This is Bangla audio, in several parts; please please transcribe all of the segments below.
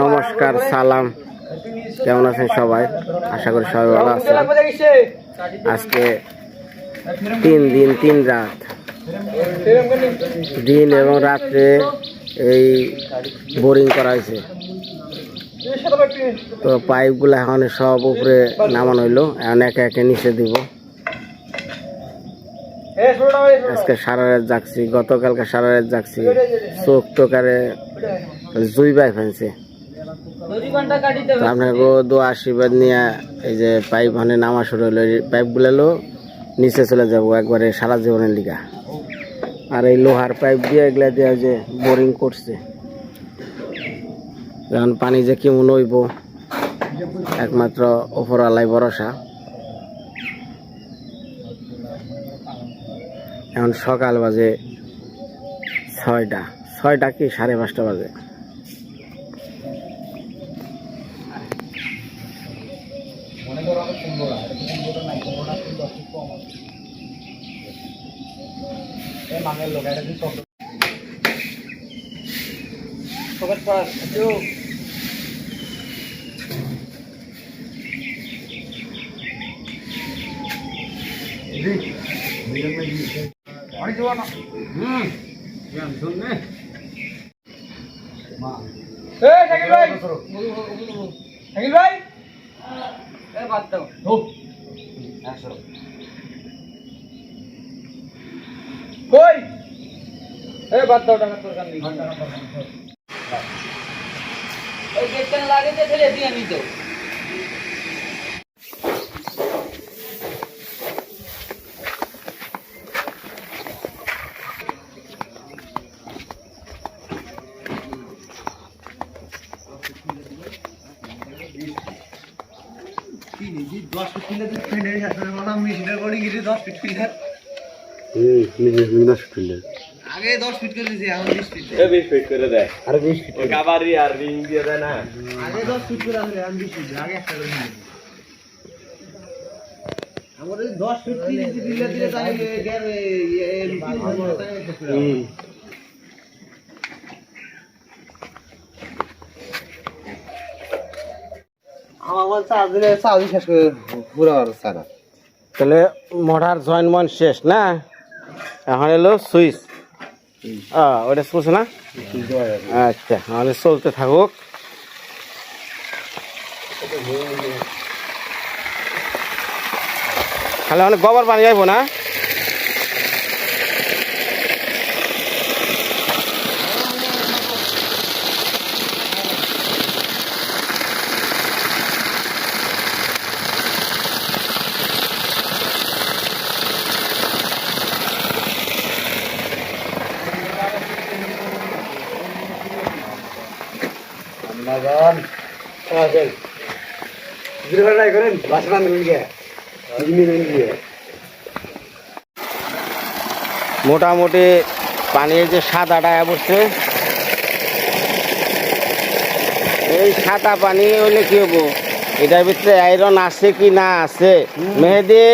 নমস্কার, সালাম, কেমন আছেন সবাই? আশা করি সবাই ভালো আছেন। আজকে 3 দিন 3 রাত, দিন এবং রাত্রে এই বোরিং করা হয়েছে। তো পাইপগুলো এখন সব উপরে নামানো হইলো, এখন একে একে নিচে দিব। আজকে সারা রাত জাগছি, গতকালকে সারা রাত জাগছি, চোখ টোকারে জুই বাই ফেলছে। আপনাকে দোয়া আশীর্বাদ নিয়ে এই যে পাইপ মানে নামা শুরু হলো, পাইপ গুলো নিচে চলে যাবো একবারে সারা জীবনের লিগা। আর এই লোহার পাইপ দিয়ে এগুলা দিয়ে যে বোরিং করছে, এখন পানি যে কেমন হইব একমাত্র উপরওয়ালাই ভরসা। এখন সকাল বাজে 6টা কি 5:30 বাজে। আগে 10 ফিট করে দিয়েছে, এখন 20 ফিট। 20 ফিট করে দেয়, আর 20 ফিট কাভারি আর রিং দিয়ে দেয় না। আগে 10 ফিট করে আছে, এখন 20 ফিট, আগে একটা করে দিয়েছে। আমাদের 10 ফিট দিলে তাই গেবে আমার চার্জ শেষ করে পুরো সারা। তাহলে মোটর জয়েন্ট মন শেষ না, এখন এলো সুইচ। ওটা চলছে না? আচ্ছা, তাহলে চলতে থাকুক। তাহলে অনেক গোবর পানি যাইব না? মোটামুটি পানির যে সাদাটা পড়ছে, এই সাদা পানি হইলে কি হবো? এটার ভিতরে আয়রন আছে কি না আছে? মেহেদি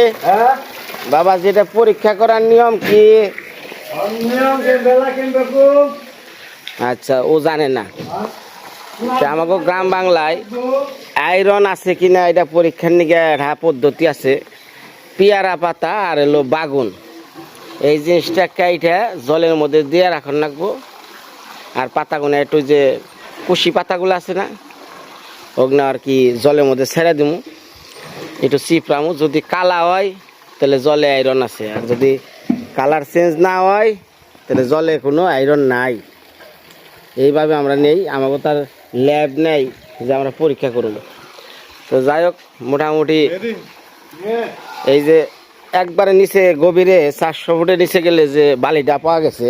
বাবা, যেটা পরীক্ষা করার নিয়ম কি? আচ্ছা, ও জানে না। আমাকে গ্রাম বাংলায় আয়রন আছে কিনা এটা পরীক্ষার নিকে একটা পদ্ধতি আছে। পেয়ারা পাতা আর এলো বাগুন, এই জিনিসটা কাইটা জলের মধ্যে দিয়ে রাখন রাখবো। আর পাতাগুলো একটু যে কুশি পাতাগুলো আছে না, ওগুলো আর কি জলের মধ্যে ছেড়ে দিব, একটু চিপড়ামু। যদি কালা হয় তাহলে জলে আয়রন আছে, আর যদি কালার চেঞ্জ না হয় তাহলে জলে কোনো আয়রন নাই। এইভাবে আমরা নেই, আমাকে তার ল্যাব নেই যে আমরা পরীক্ষা করব। তো যাই হোক, মোটামুটি এই যে একবারে নিচে গভীরে 400 ফুটের নিচে গেলে যে বালিটা পাওয়া গেছে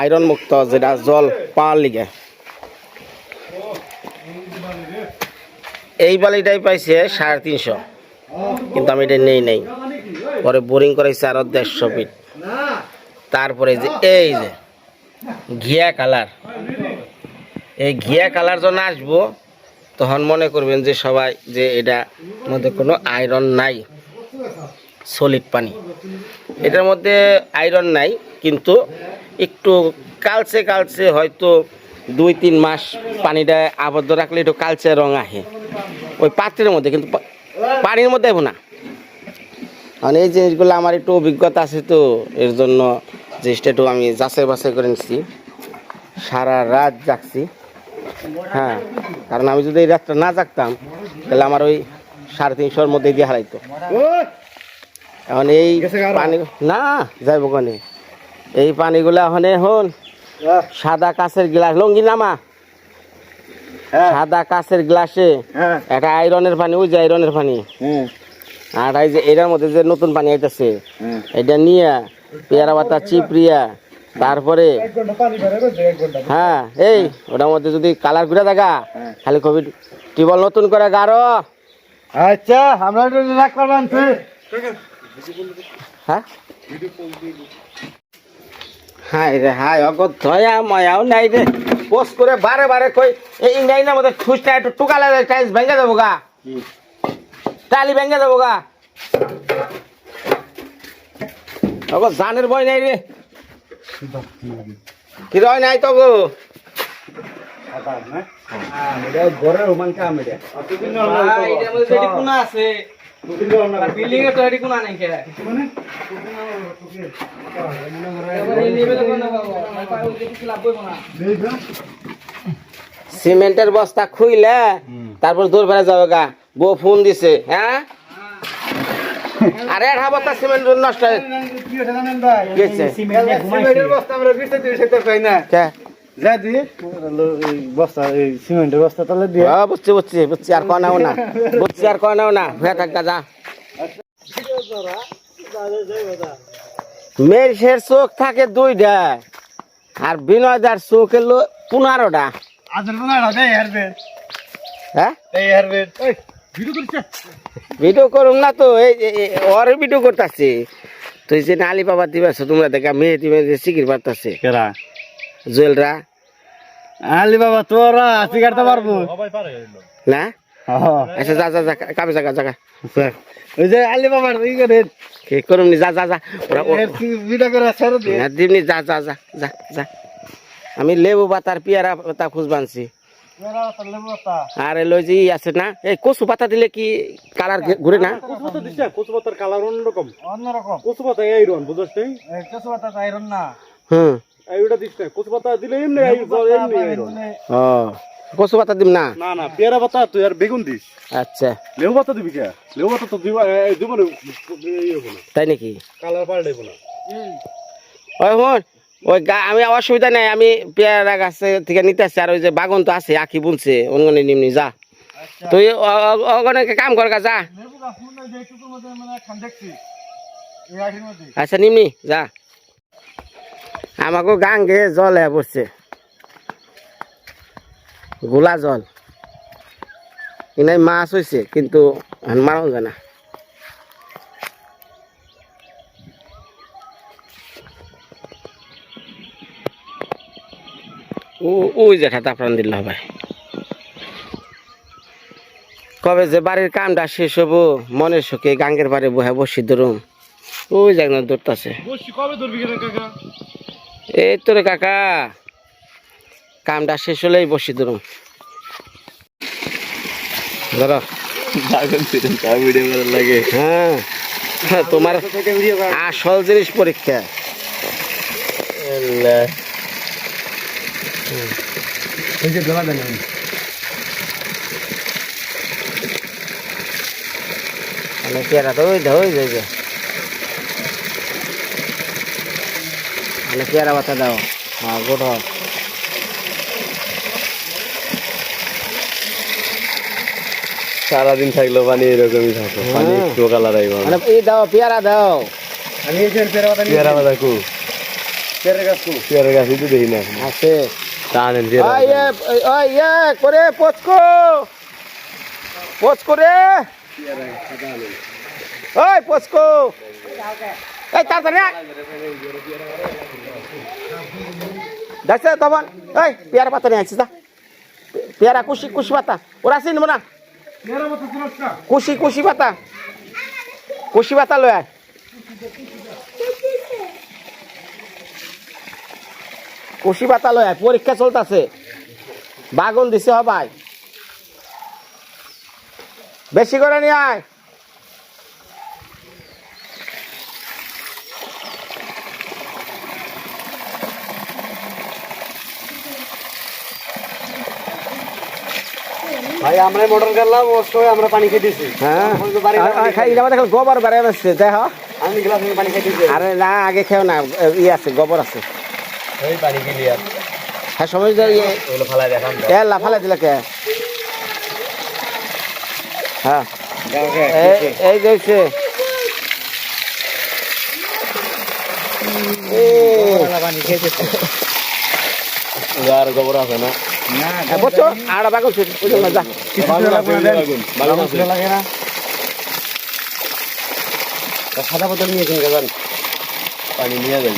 আয়রন মুক্ত, যেটা জল পাওয়ার লিগে, এই বালিটাই পাইছে 350, কিন্তু আমি এটা নেই। পরে বোরিং করাইছে আরো 150 ফিট। তারপরে যে এই যে ঘিয়া কালার, এই ঘিয়া কালার যখন আসবো তখন মনে করবেন যে সবাই যে এটা মধ্যে কোনো আয়রন নাই, সলিড পানি। এটার মধ্যে আয়রন নাই, কিন্তু একটু কালচে কালচে হয়তো 2-3 মাস পানিটা আবদ্ধ রাখলে একটু কালচে রং আহে ওই পাত্রের মধ্যে, কিন্তু পানির মধ্যে আইব না। মানে এই জিনিসগুলো আমার একটু অভিজ্ঞতা আছে, তো এর জন্য জিনিসটা একটু আমি যাচাই বাছাই করে নিচ্ছি, সারা রাত জাগছি। হ্যাঁ, কারণ আমি যদি এই রাতটা না জাগতাম তাহলে আমার ওই 350-র মধ্যে দিয়ে হারাইতো। এখন এই পানি না যাইব কোনে, এই পানিগুলা এখন হন সাদা কাঁচের গ্লাস, লঙ্গি নামা, সাদা কাঁচের গ্লাসে একটা আয়রনের পানি, ওই যে আয়রনের পানি, আর এই যে এটার মধ্যে যে নতুন পানি আইতেছে এটা নিয়ে পেয়ারা পাতা চিপড়িয়া তারপরে হ্যাঁ এই ওটার মধ্যে যদি কালার ঘুরে দেখা খালি কবি টিবল নতুন করে গাড়ো। আচ্ছা আমরা রাখ পারবান হ্যাঁ হাই রে হাই অগত ধয়া ময়াও নাই রে, পোস্ট করে বারে বারে কই এই ইংরাজির মধ্যে ঠুসটা একটু টুকালে টাইলস ভেঙে দেবো গা, টালি ভেঙে দেবো গা, অগত জানের বই নাই রে, কি রয় নাই তো গো ঘরের ওমান কাম এটা আছে বিল্ডিং এর তো এটি কোন নাই কে সিমেন্টের বস্তা খুইলে তারপর দূর বেড়ে যাবে গা, বউ ফোন দিছে। হ্যাঁ আরে আধা বস্তা সিমেন্ট নষ্ট হয়ে গেছে, সিমেন্টের বস্তা আমরা বিছতে দিতে পাই না কে যা দি বস্তা এই সিমেন্টের বস্তা তাহলে দিয়ে বুঝছি বুঝছি বুঝছি, আর কনাও না বুঝছি, আর কনাও না হয়ে থাক যা। মেয়ের চোখ থাকে 2টা আর বিনয়দার চোখ এলো 15টা। আজল না রাজা হেরবে হ্যাঁ এই হেরবে এই ভিডিও করছে ভিডিও করুম না তো, এই ওর ভিডিও করতেছে তুই যে আলি বাবা দিবাস তোমরা দেখা মেয়ে দিবে সিকির পারতাছে কেরা জুয়েলরা আলি বাবা তোরা আসি কাটতে পারবো না। আচ্ছা যা যা যা কামে জায়গা জায়গা ওই যে আলি বাবার ই করে কে করুম নি, যা যা যা ওরা ভিডিও করে ছেড়ে দে দিবনি, যা যা যা যা যা। আমি লেবু পাতার পেয়ারা পাতা খুঁজ বানছি, তোরা তাহলে বাতা আর লই যে আছে না এই কচু পাতা দিলে কি কালার ঘুরে না? কচু পাতা দিছে কচু পাতার কালার অন্যরকম কচু পাতা এই রন বুঝছস তুই এই কচু পাতা আইরন না হুম এইটা দিছে কচু পাতা দিলে এমনি আইরন ও কচু পাতা দিম না? না না পেয়ারা পাতা তুই আর বেগুন দিস। আচ্ছা লেবু পাতা দিবি কে? লেবু পাতা তো দিব দিব না তাই নাকি? কালার পাল্টাইব না। ওই হন ওই আমি অসুবিধা নাই, আমি পেয়ারা গাছে থেকে নিতে আসছি, আর ওই যে বাগান তো আছে আঁকি বুনছে অন্য নিমনি যা তুই ওখানে কাম কর গা যা। লেবু গাছ মনে যেটুকুর মধ্যে মানে খান দেখছি এই আঠির মধ্যে আচ্ছা নিমনি যা। আমাকে গাঙ্গে জল হয়ে পড়ছে, গোলা জল, এনাই মাছ হয়েছে কিন্তু মারাও যায় না। ওই যে ঠাতা প্রাণ দিল ভাই, কবে যে বাড়ির কামটা শেষ হবো মনের সুখে গাঙ্গের বাড়ি বহে বসি ধরুম, ওই জায়গা দৌড়তাছে। কবে ধরবি কাকা? এই তো রে কাকা, কামটা শেষ হলেই বসি ধরুম। ধরো লাগে হ্যাঁ তোমার আসল জিনিস পরীক্ষা। পেয়ারা তো ওই যায়, পেয়ারা পাতা দাও, হ্যাঁ গোট সারাদিন থাকলো পানি এরকমই থাকো পানি একটু কালার আইব এই দাও পেয়ারা দাও। আমি এই যে পেয়ারা পাতা কো পেয়ারা গাছ তো দেখি না আছে টানেন করে পচকো রে ওই পচকো এই তাড়াতাড়ি দেখছে তখন এই পেয়ারা পাতা নিয়ে আসছি যা, পেয়ারা কুশি পাতা ওরা আসি নেবো না, কুশি পাতা লয় কুশি পাতা লয় পরীক্ষা চলতেছে বাগুন দিছে ভাই বেশি করে নিয়ে আয় ভাই আমরা মোটর করলাম ওর সময় আমরা পানি খেতেছি হ্যাঁ খাই দেখো গোবর বেড়ে আসছে দেখ আমি গ্লাস পানি খেতেছি আরে না আগে খেও না ই আছে গোবর আছে ওই পানি গেলি আর হ্যাঁ সময় যে ওগুলো ফালাই দেখাম এলা ফালাই দিলে কে হ্যাঁ এই দেখছে পানি খেতেছি আর গোবর আছে না বুঝছো আর বাগুন বুঝলো না যা লাগে না সাদা বোতল নিয়ে কিনে যাবেন পানি নিয়ে যান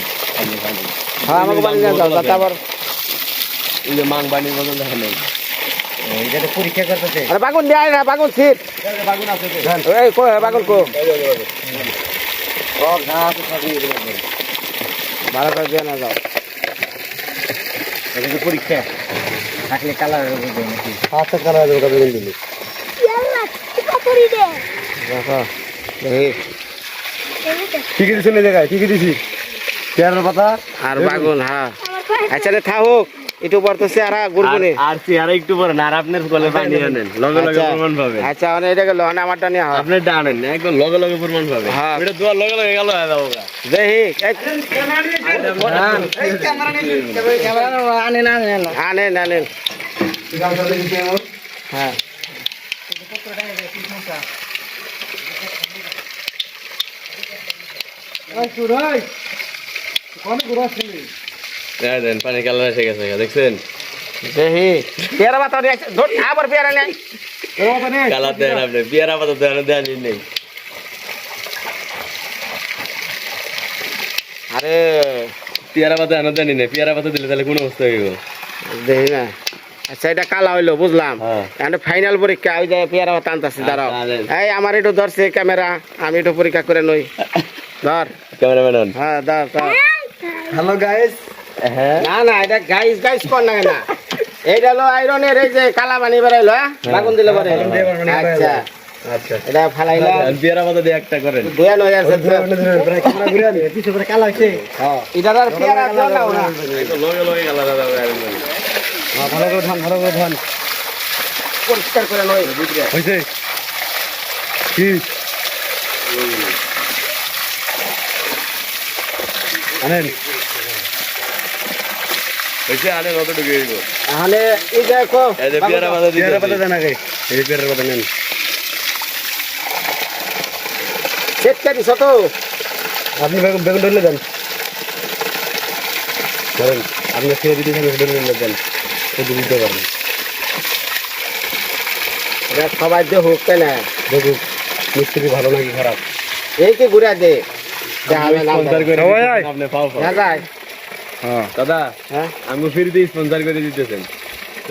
হ্যাঁ আমাকে পানি নিয়ে যাও তারপর এই যে মাং পানির বোতল দেখেন এটা তো পরীক্ষা করতেছে আরে বাগুন দেয় না বাগুন ছিট বাগুন আছে এই কো বাগুন কো ও ঘাস সবই ভালো করে দিয়ে না যাও এটা তো পরীক্ষা থাকলে কালার হবে নাকি আচ্ছা কালার হবে কবে দিলি দেখো এই কি কি দিছেন এই জায়গায় কি কি দিছি পেয়ারার পাতা আর বাগুন হ্যাঁ আচ্ছা রে থাকুক একটু পর তো চেহারা গুড়গুড়ি আর চেহারা একটু পরে না আর আপনার কলে পানি আনেন লগে লগে প্রমাণ পাবে আচ্ছা মানে এটা গেল আমারটা নিয়ে হয় আপনি ডানেন একদম লগে লগে প্রমাণ পাবে হ্যাঁ। এটা দুয়ার লগে লগে গেল হয়ে যাবো দেখি আনেন আনেন আনেন হ্যাঁ দেন পানি কালার এসে গেছে দেখছেন দেখি পেয়ারা পাতা ধর আবার পেয়ারা নেই কালার দেন আপনি পেয়ারা পাতা দেন নেই আরে পেয়ারা পাতা আনো দেন নেই পেয়ারা পাতা দিলে তাহলে কোন অবস্থা হইব দেখি না আচ্ছা এটা কালা হইলো বুঝলাম হ্যাঁ। এখন ফাইনাল পরীক্ষা ওই যে পেয়ারা পাতা আনতাছি দাঁড়াও আনেন। এই আমার একটু ধরছে ক্যামেরা আমি একটু পরীক্ষা করে নই ধর ক্যামেরাম্যান হ্যাঁ ধর ধর হ্যালো গাইস হ্যাঁ না না এটা গাইস গাইস কর না না এইটা হলো আয়রনের এই যে কালা পানি বেরাইলো হ্যাঁ বাগুন দিলে পরে বাগুন দিয়ে পানি বেরাইলো। আচ্ছা আচ্ছা এটা ফালাইলাম পেয়ারা পাতা দিয়ে একটা করেন দুয়া নয় আছে ক্যামেরা ঘুরে আনি পিছে পরে কালা হইছে হ্যাঁ এটা আর পেয়ারা দাও না ওরা লগে লগে কালার ভালো করে ধান পরিষ্কার করে নয় হইছে কি আনেন হইছে আনেন কত ঢুকে দিব তাহলে এই দেখো এই যে পেয়ারা পাতা দিতে পেয়ারা পাতা দেন আগে এই পেয়ারা পাতা নেন সেট কে দিছ তো আপনি বেগুন বেগুন ধরলে দেন ধরেন আপনি খেয়ে দিতে বেগুন দেন এই দিতে পারেন এটা সবাই দে হোক কেন দেখুন মিস্ত্রি ভালো নাকি খারাপ এই কি ঘুরে দে দেখাবে না আপনি পাও না যায় হ্যাঁ দাদা হ্যাঁ আমি ফ্রিতে স্পন্সর করে দিতেছেন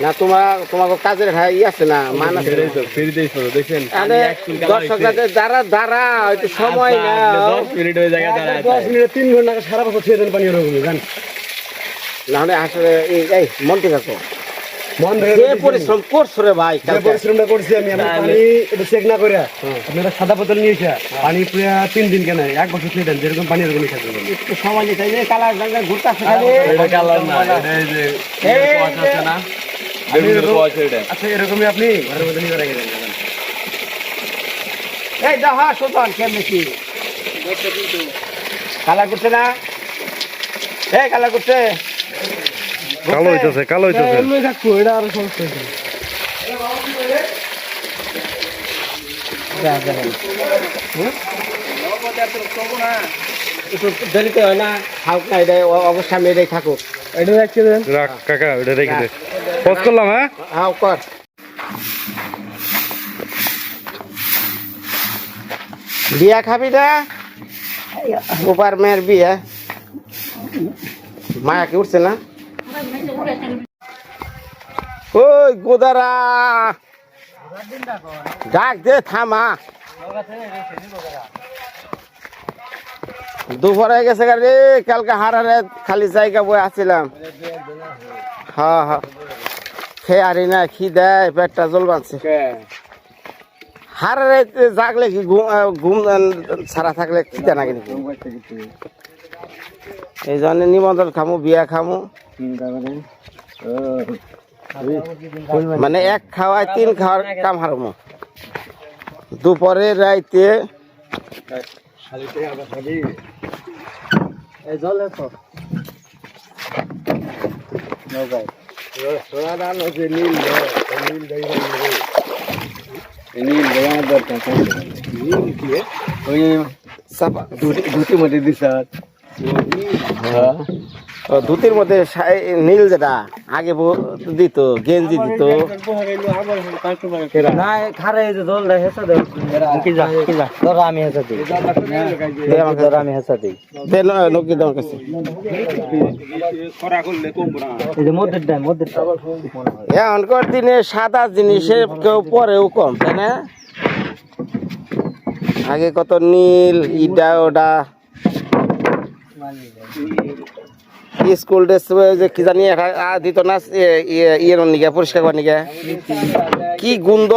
না তোমাকে কাজের ই আছে না মান আছে ফ্রিতে স্পন্সর দেখছেন আরে দর্শকদের দ্বারা দ্বারা একটু সময় না 10 মিনিট হয়ে যায় দাঁড়া 10 মিনিট 3 ঘন্টা সারা বছর ছেড়ে দেন পানি ওরকম জান না হলে আসলে এই মন্ত্রী কাকু মন ধরে যে পরিশ্রম করছো রে ভাই যে পরিশ্রমটা করছি আমি পানি এটা চেক না করে আপনারা সাদা বোতল নিয়ে এসে পানি পুরো 3 দিন কেন 1 বছর ছেড়ে দেন যেরকম পানি ওরকম খেতে হবে একটু সময় নিতে যে কালার জায়গা ঘুরতে আসে খালি এটা কালার না এটা এই যে কোয়াশ আছে না বেগুনের কোয়াশ এটা আচ্ছা এরকমই আপনি ঘরের মধ্যে নিয়ে রেখে দেন এই দেখা সুতন কেমনে কি কালার করছে না এই কালার করছে কালো হইতাছে এমনি থাকবো এটা আরো সমস্যা হইছে একটু দেরিতে হয় না থাকুক না এটা অবস্থা মেয়েটাই থাকুক এটা রাখতে দেন রাখ কাকা এটা রেখে দে পজ করলাম হ্যাঁ হ্যাঁ কর বিয়া খাবি না ওপার মেয়ের বিয়া মায়া কি উঠছে না ওই গোদারা ডাক দে থামা দুপুর হয়ে গেছে গাড়ি কালকে হারারে খালি জায়গা বই আসছিলাম হ্যাঁ হ্যাঁ খেয়ে আরি না খি দেয় পেটটা জল বাঁধছে হারারে জাগলে কি ঘুম ছাড়া থাকলে খিদে না কিন্তু এই জন্য নিমন্ত্রণ খামু বিয়া খামু মানে এক খাওয়ায় 3 খাওয়ার কাম হারমু দুপুরে রাইতে দুটি মধ্যে দিশার ধুতির মধ্যে নীল যেটা আগে দিত গেঞ্জি দিত না খারে যে জল দেয় হেসা দেয় কি যা ধর আমি হেসা দিই ধর আমি হেসা দিই নকি দেওয়ার কাছে এই যে মধ্যে এখনকার দিনে সাদা জিনিসে কেউ পরেও কম তাই না আগে কত নীল ইটা ওটা স্কুল ড্রেস যে কি জানি দিত না ইয়ের নিকে পরিষ্কার করার নিকে কি গুন্দ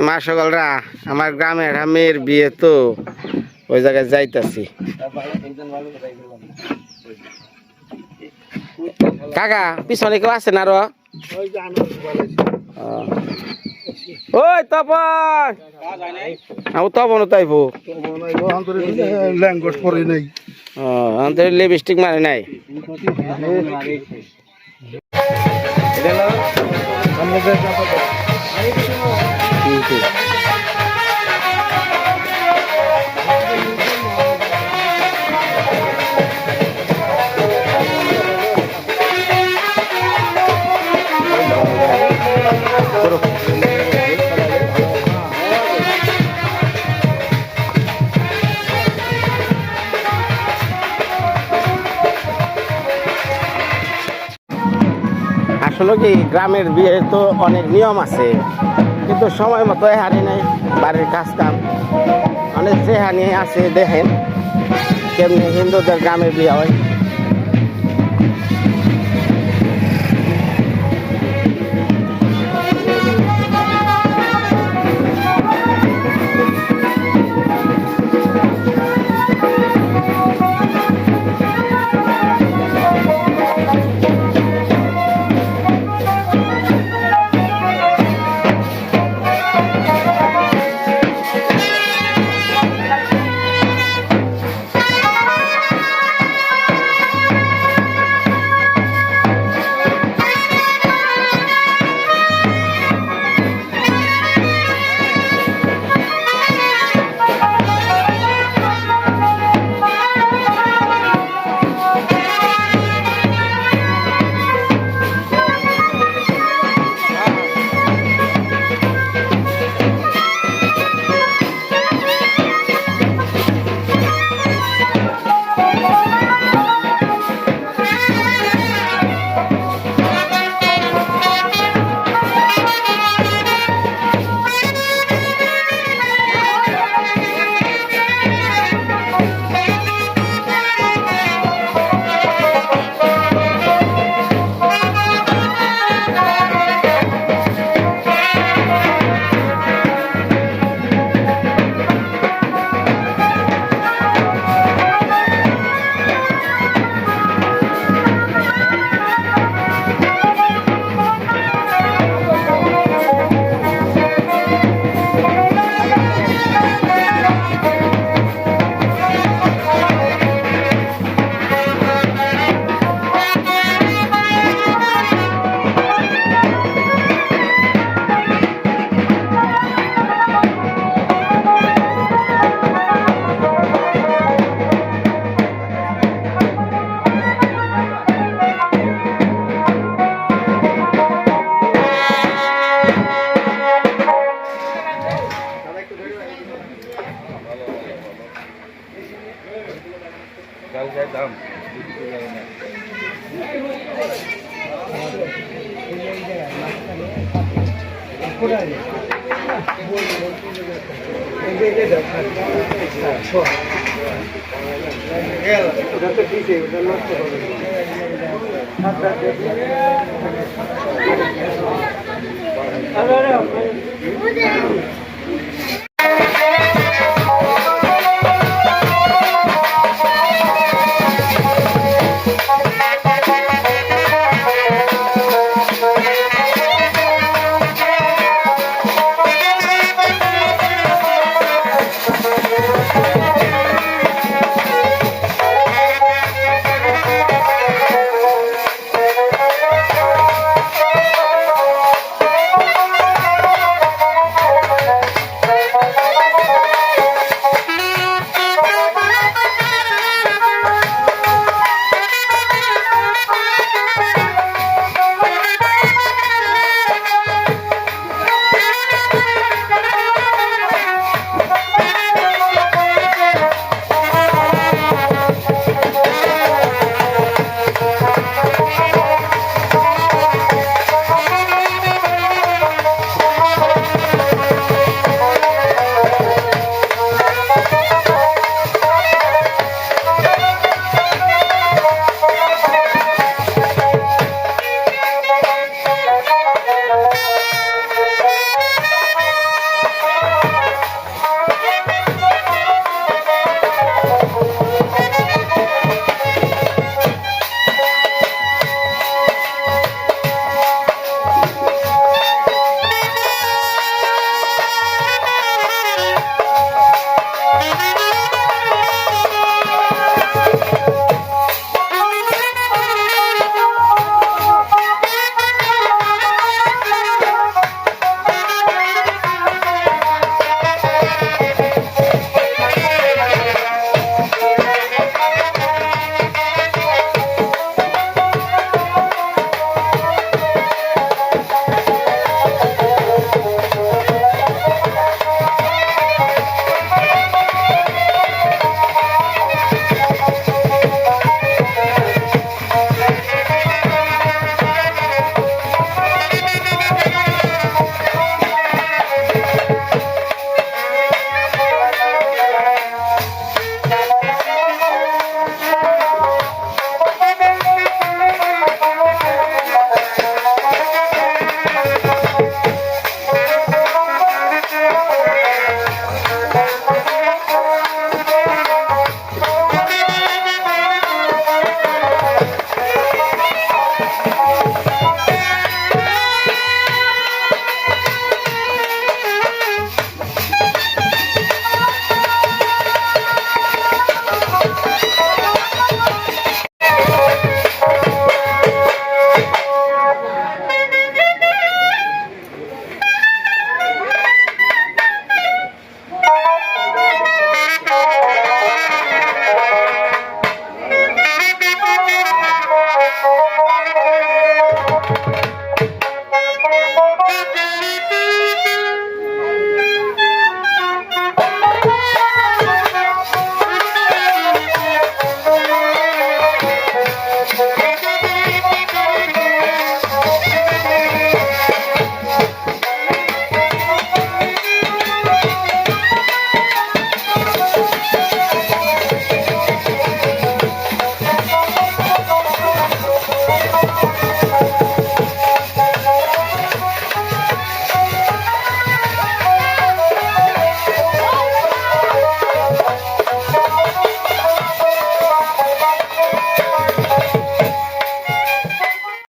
মা সকলরা আমার গ্রামের মেয়ের বিয়ে তো ওই জায়গায় যাইতাছি কাকা পিছনে কেউ আছে না আরো ওই তপন আমি তপন তাইবো ল্যাঙ্গুয়েজ পরে নেই লিপস্টিক মানে নাই আসলে কি গ্রামের বিয়ে তো অনেক নিয়ম আছে কিন্তু সময় মতো হারি নাই বাড়ির কাজ কাম অনেক যে হানি আছে দেখেন কেমনি হিন্দুদের গ্রামের বিয়ে হয় Ada.